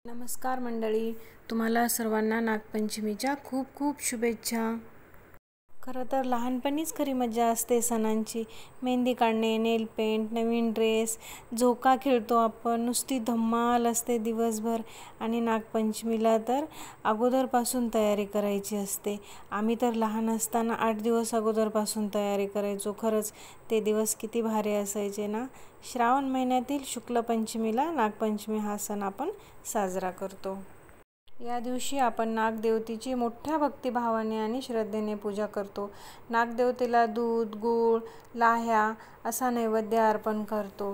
नमस्कार मंडळी, तुम्हाला सर्वांना नागपंचमीच्या खूप खूप शुभेच्छा। खरं तर लहानपणीच खरी मजा असते सणांची। मेहंदी काढणे, नेल पेंट, नवीन ड्रेस, झोका खेळतो आपण, नुसती धम्माल असते दिवसभर। आणि नागपंचमीला तर अगोदरपासून तयारी करायची असते। आम्ही तर लहान असताना 8 दिवस अगोदरपासून तयारी करायचो। खरंच ते दिवस किती भारी असायचे ना। श्रावण महिन्यातील शुक्ल पंचमीला नागपंचमी हा सण आपण साजरा करतो। या दिवशी आपण नागदेवतेची मोठ्या भक्तिभावाने आणि श्रद्धेने पूजा करतो। नागदेवतेला दूध, गूळ, लाह्या असा नैवेद्य अर्पण करतो।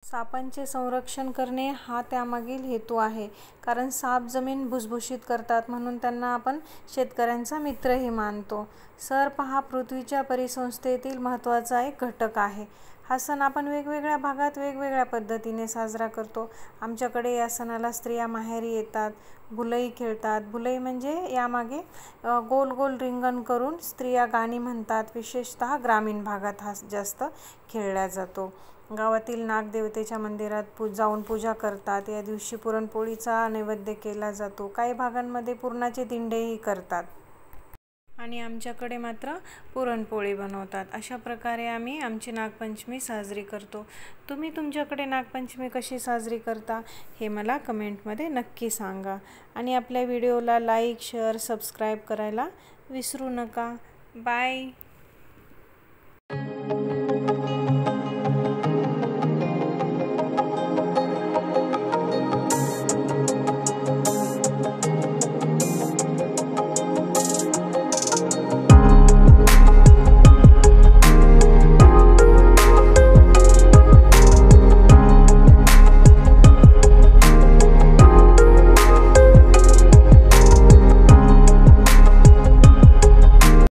सापांचे संरक्षण करणे हा त्यामागील हेतू आहे, कारण साप जमीन भुसभुशीत करतात, म्हणून त्यांना आपण शेतकऱ्यांचा मित्रही मानतो। सर्प हा पृथ्वीच्या परिसंस्थेतील महत्त्वाचा एक घटक आहे। हा सण आपण वेगवेगळ्या भागात वेगवेगळ्या पद्धतीने साजरा करतो। आमच्याकडे या सणाला स्त्रिया माहेरी येतात, भुलई खेळतात। भुलई म्हणजे यामागे गोल गोल रिंगण करून स्त्रिया गाणी म्हणतात। विशेषतः ग्रामीण भागात हा जास्त खेळला जातो। गावातील नागदेवतेच्या मंदिरात जाऊन पूजा करतात। या दिवशी पुरणपोळीचा नैवेद्य केला जातो। काही भागांमध्ये पुरणाचे दिंडेही करतात आणि आमच्याकडे मात्र पुरणपोळी बनवतात। अशा प्रकारे आम्ही आमची नागपंचमी साजरी करतो। तुम्ही तुमच्याकडे नागपंचमी कशी साजरी करता हे मला कमेंटमध्ये नक्की सांगा। आणि आपल्या व्हिडिओला लाईक, शेअर, सबस्क्राईब करायला विसरू नका। बाय।